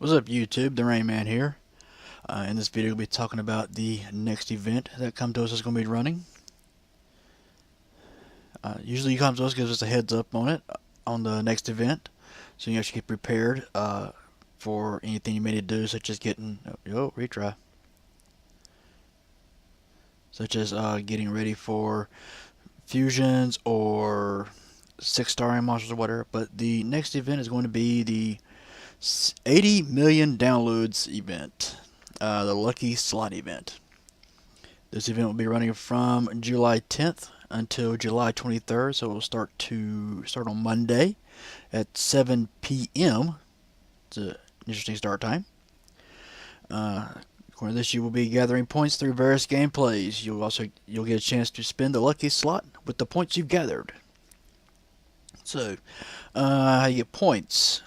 What's up, YouTube? The Rain Man here. In this video, we'll be talking about the next event that Come To Us is going to be running. Usually, Come To Us gives us a heads up on it, on the next event, so you actually get prepared for anything you may need to do, such as getting retry, such as getting ready for fusions or 6-star monsters or whatever. But the next event is going to be the 80 million downloads event, the Lucky Slot event. This event will be running from July 10th until July 23rd, so it will start on Monday at 7 p.m. It's an interesting start time. According to this, you will be gathering points through various gameplays. You'll get a chance to spin the lucky slot with the points you've gathered. So, how you get points?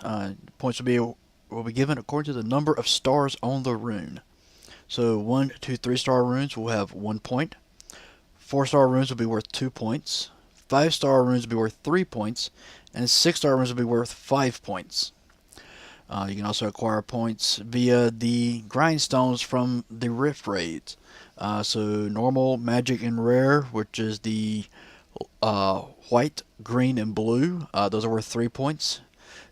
Points will be given according to the number of stars on the rune. So 1, 2, 3-star runes will have 1 point. 4-star runes will be worth 2 points. 5-star runes will be worth 3 points, and 6-star runes will be worth 5 points. You can also acquire points via the grindstones from the Rift raids. So normal, magic, and rare, which is the white, green, and blue. Those are worth 3 points.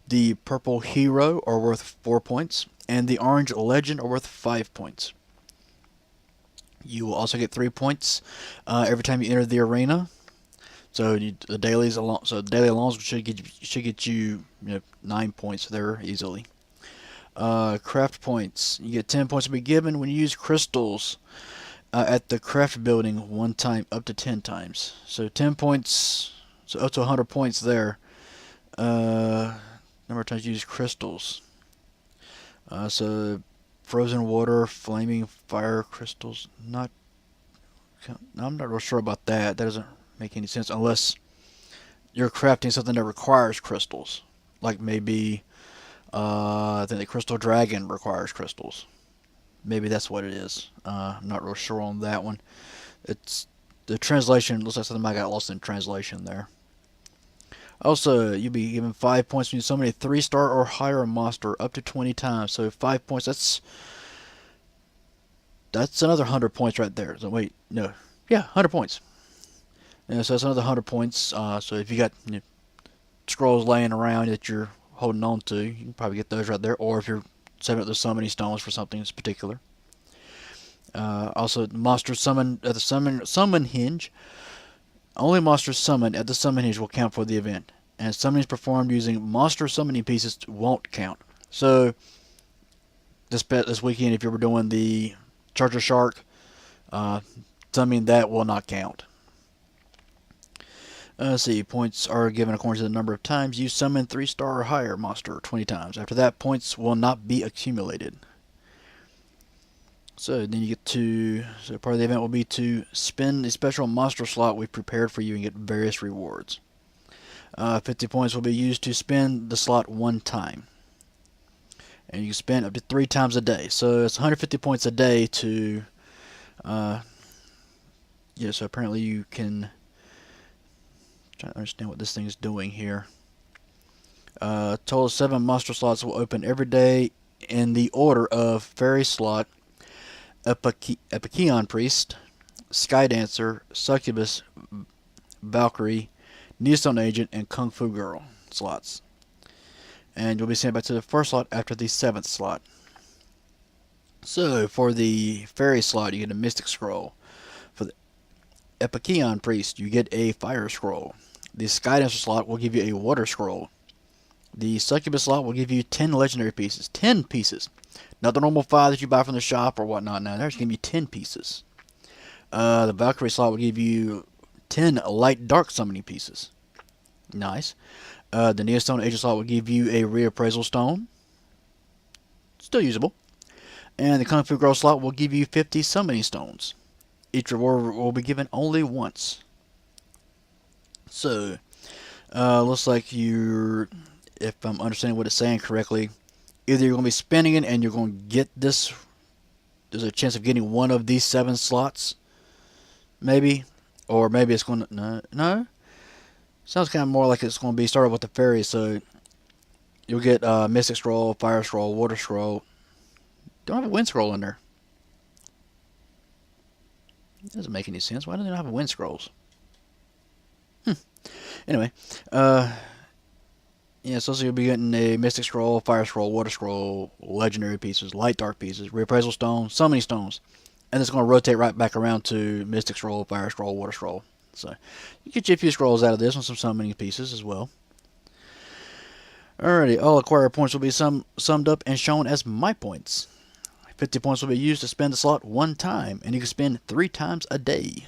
The purple hero are worth 4 points, and the orange legend are worth 5 points. You will also get 3 points every time you enter the arena. So the daily alongs should get you 9 points there easily. Craft points. You get 10 points to be given when you use crystals at the craft building 1 time up to 10 times. So 10 points, so up to 100 points there. Number of times you use crystals. So frozen water, flaming fire crystals. I'm not real sure about that. That doesn't make any sense unless you're crafting something that requires crystals. Like maybe I think the crystal dragon requires crystals. Maybe that's what it is. I'm not real sure on that one. It's the translation looks like something I got lost in translation there. Also, you'll be given 5 points when you summon a 3-star or higher monster up to 20 times. So 5 points, that's another 100 points right there. So wait, no. Yeah, 100 points. Yeah, so that's another 100 points. So if you got scrolls laying around that you're holding on to, you can probably get those right there. Or if you're setting up the summoning stones for something in particular. Also, monsters summoned at the summon hinge. Only monsters summoned at the summon hinge will count for the event, and summonings performed using monster summoning pieces won't count. So this weekend, if you were doing the Charger Shark, summoning that will not count. Let's see, points are given according to the number of times you summon 3-star or higher monster 20 times. After that, points will not be accumulated. So then you get so part of the event will be to spin a special monster slot we've prepared for you and get various rewards. 50 points will be used to spin the slot 1 time. And you can spin up to 3 times a day. So it's 150 points a day to, so apparently you can, try to understand what this thing is doing here. Total of 7 monster slots will open every day in the order of Fairy Slot, Epikeon Priest, Sky Dancer, Succubus, Valkyrie, Neostone Agent, and Kung Fu Girl slots. And you'll be sent back to the first slot after the 7th slot. So for the Fairy slot, you get a Mystic Scroll. For the Epikeon Priest, you get a Fire Scroll. The Sky Dancer slot will give you a Water Scroll. The Succubus slot will give you 10 legendary pieces. 10 pieces. Not the normal 5 that you buy from the shop or whatnot. Now, there's going to be 10 pieces. The Valkyrie slot will give you 10 light dark summoning pieces. Nice. The Neostone Agent slot will give you a Reappraisal Stone. Still usable. And the Kung Fu Girl slot will give you 50 summoning stones. Each reward will be given only once. So, looks like if I'm understanding what it's saying correctly, either you're going to be spinning it and you're going to get this. There's a chance of getting one of these 7 slots, maybe, or maybe it's going to no. Sounds kind of more like it's going to be started with the fairy. So you'll get Mystic Scroll, Fire Scroll, Water Scroll. Don't have a Wind Scroll in there. That doesn't make any sense. Why do they not have Wind Scrolls? Anyway, yeah, so you'll be getting a Mystic Scroll, Fire Scroll, Water Scroll, Legendary pieces, Light Dark pieces, Reappraisal Stone, Summoning Stones, and it's going to rotate right back around to Mystic Scroll, Fire Scroll, Water Scroll. So you get you a few scrolls out of this and some summoning pieces as well. Alrighty, all acquired points will be summed up and shown as my points. 50 points will be used to spend the slot one time, and you can spend 3 times a day.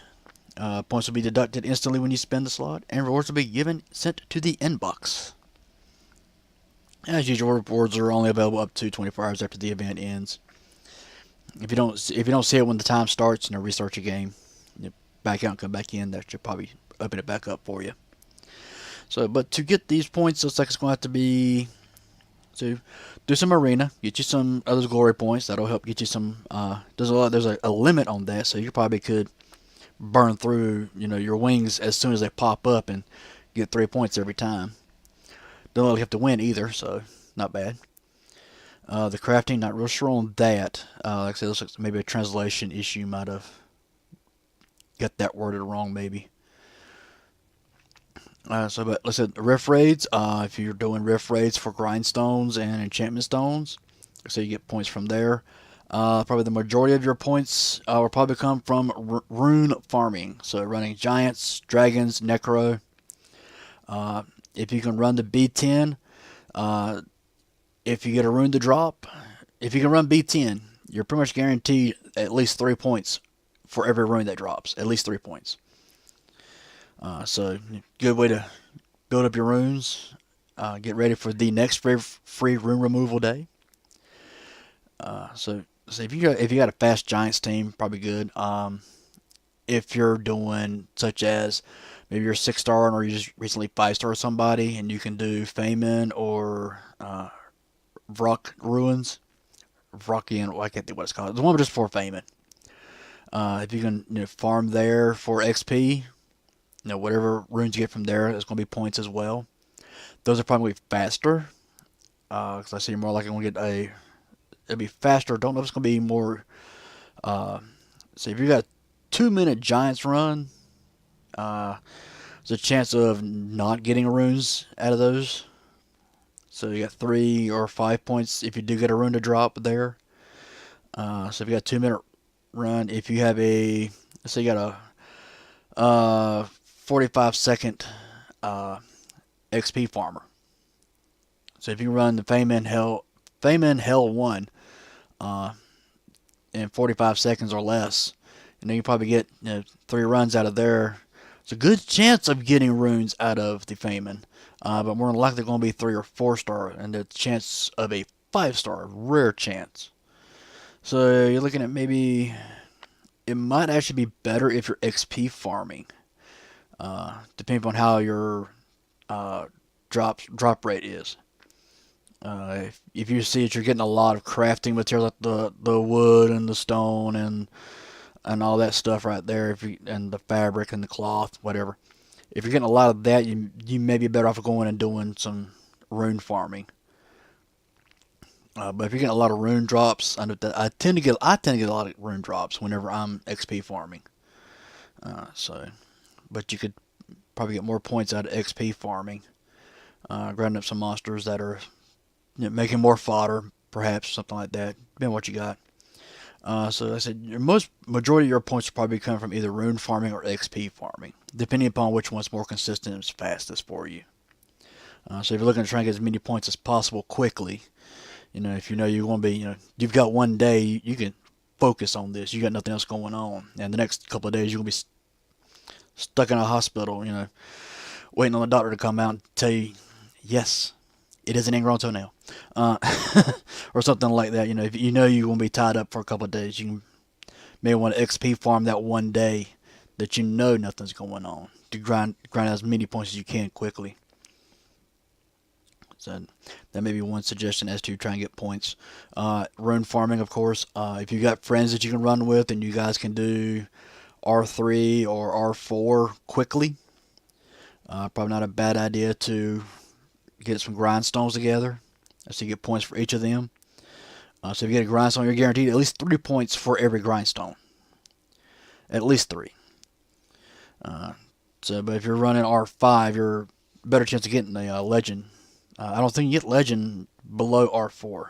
Points will be deducted instantly when you spend the slot, and rewards will be sent to the inbox. As usual, rewards are only available up to 24 hours after the event ends. If you don't see it when the time starts, restart your game, back out and come back in. That should probably open it back up for you. So, but to get these points, looks like it's going to have to be to do some arena, get you some other glory points. That'll help get you some. There's a limit on that, so you probably could burn through your wings as soon as they pop up and get 3 points every time. Don't really have to win either, so not bad. The crafting, not real sure on that. Like I said, looks like maybe a translation issue. Might have got that worded wrong, maybe. But let's say rift raids. If you're doing rift raids for grindstones and enchantment stones, so you get points from there. Probably the majority of your points will probably come from rune farming. So running giants, dragons, necro. If you can run the B10, if you get a rune to drop, if you can run B10, you're pretty much guaranteed at least 3 points for every rune that drops. At least 3 points. So good way to build up your runes. Get ready for the next free rune removal day. So if you got a fast giants team, probably good. If you're doing such as maybe you're 6-star or you just recently 5-star somebody, and you can do Famine or Vrock Ruins, Vrockian. I can't think what it's called. The one just for Famine. If you can farm there for XP, whatever runes you get from there, there's going to be points as well. Those are probably faster. Because I see more like I'm going to get it'll be faster. Don't know if it's going to be more. So if you got a 2-minute Giants run, there's a chance of not getting runes out of those. So you got 3 or 5 points if you do get a rune to drop there. So if you got a 2-minute run, if you have let's say you got a 45-second XP farmer. So if you run the Famine Hell 1 in 45 seconds or less, you probably get 3 runs out of there. It's a good chance of getting runes out of the Famine, but more than likely going to be 3 or 4-star, and the chance of a 5-star, rare chance. So you're looking at maybe it might actually be better if you're XP farming. Depending on how your drop rate is. If you see that you're getting a lot of crafting materials like the wood and the stone and all that stuff right there, and the fabric and the cloth, whatever. If you're getting a lot of that, you may be better off going and doing some rune farming. But if you're getting a lot of rune drops, I tend to get a lot of rune drops whenever I'm XP farming. But you could probably get more points out of XP farming, grinding up some monsters that are making more fodder, perhaps something like that. Depending on what you got. So I said majority of your points will probably come from either rune farming or XP farming, depending upon which one's more consistent and fastest for you. So if you're looking to try and get as many points as possible quickly, if you're going to be, you've got one day, you can focus on this. You got nothing else going on, and the next couple of days you're going to be stuck in a hospital, waiting on the doctor to come out and tell you, yes, it is an ingrown toenail, or something like that. If you're going to be tied up for a couple of days, you may want to XP farm that one day that nothing's going on to grind as many points as you can quickly. So that may be one suggestion as to try and get points. Rune farming, of course. If you got friends that you can run with and you guys can do R3 or R4 quickly, probably not a bad idea to get some grindstones together. So you get points for each of them. So if you get a grindstone, you're guaranteed at least 3 points for every grindstone. At least 3. But if you're running R5, you're better chance of getting a legend. I don't think you get legend below R4.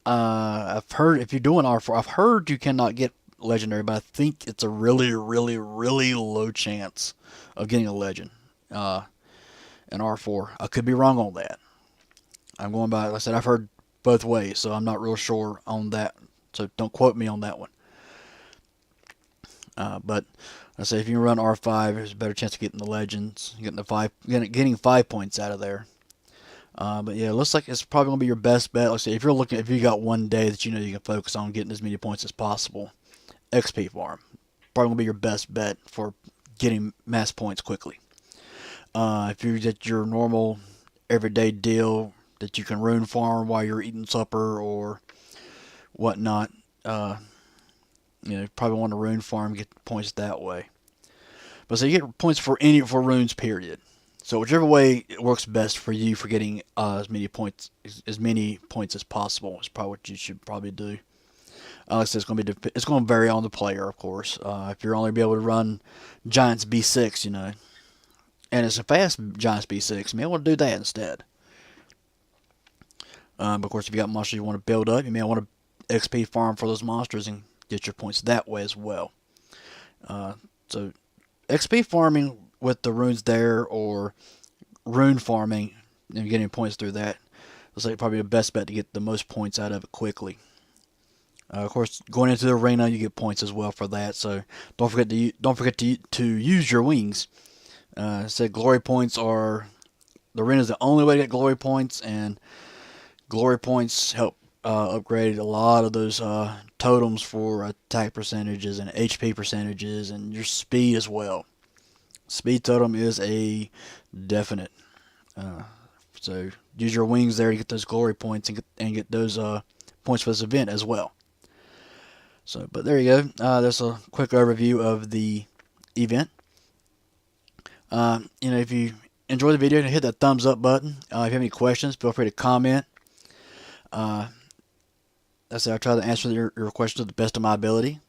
I've heard if you're doing R4, I've heard you cannot get legendary, but I think it's a really, really, really low chance of getting a legend in R4. I could be wrong on that. I'm going by, like I said, I've heard both ways, so I'm not real sure on that. So don't quote me on that one. But I say if you run R5, there's a better chance of getting the legends, getting 5 points out of there. But yeah, it looks like it's probably gonna be your best bet. Like I say, if you got one day that you know you can focus on getting as many points as possible, XP farm probably gonna be your best bet for getting mass points quickly. If you get your normal everyday deal that you can rune farm while you're eating supper or whatnot, you probably want to rune farm, get points that way. But so you get points for runes, period. So whichever way it works best for you for getting as many points as possible is probably what you should probably do. Like I said, it's going to vary on the player, of course. If you're only be able to run Giants B6, and it's a fast Giants B6, you may want to do that instead. But of course, if you got monsters you want to build up, you may want to XP farm for those monsters and get your points that way as well. So XP farming with the runes there, or rune farming and getting points through that, looks like probably the best bet to get the most points out of it quickly. Of course, going into the arena, you get points as well for that. So don't forget to use your wings. Said glory points are the arena is the only way to get glory points, and glory points help upgrade a lot of those totems for attack percentages and HP percentages and your speed as well. Speed totem is a definite. So use your wings there to get those glory points and get those points for this event as well. So, but there you go. That's a quick overview of the event. If you enjoyed the video, hit that thumbs up button. If you have any questions, feel free to comment. I try to answer your questions to the best of my ability.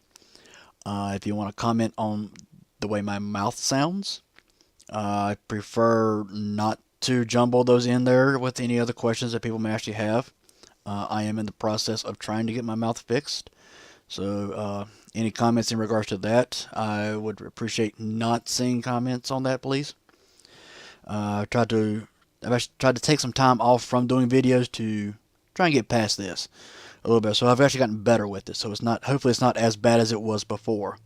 If you want to comment on the way my mouth sounds, I prefer not to jumble those in there with any other questions that people may actually have. I am in the process of trying to get my mouth fixed. So any comments in regards to that, I would appreciate not seeing comments on that, please. I've actually tried to take some time off from doing videos to try and get past this a little bit. So I've actually gotten better with it. So hopefully it's not as bad as it was before.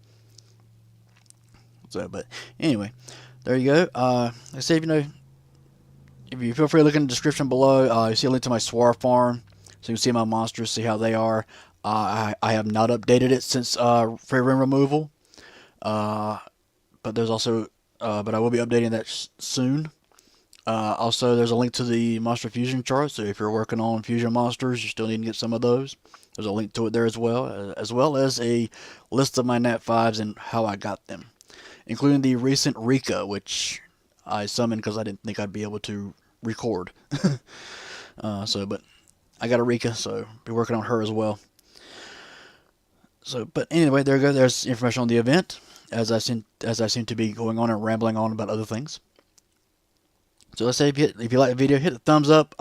So, but anyway, there you go. Like I say, if you feel free to look in the description below, you see a link to my Swar farm, so you can see my monsters, see how they are. I have not updated it since free rune removal, but there's also, but I will be updating that soon. Also, there's a link to the monster fusion chart, so if you're working on fusion monsters, you still need to get some of those. There's a link to it there as well as a list of my Nat5s and how I got them, including the recent Rica, which I summoned because I didn't think I'd be able to record. But I got a Rica, so be working on her as well. So, but anyway, there you go. There's information on the event, as I seem to be going on and rambling on about other things. So let's say if you like the video, hit the thumbs up.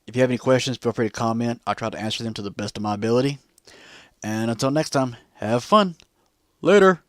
If you have any questions, feel free to comment. I'll try to answer them to the best of my ability. And until next time, have fun. Later.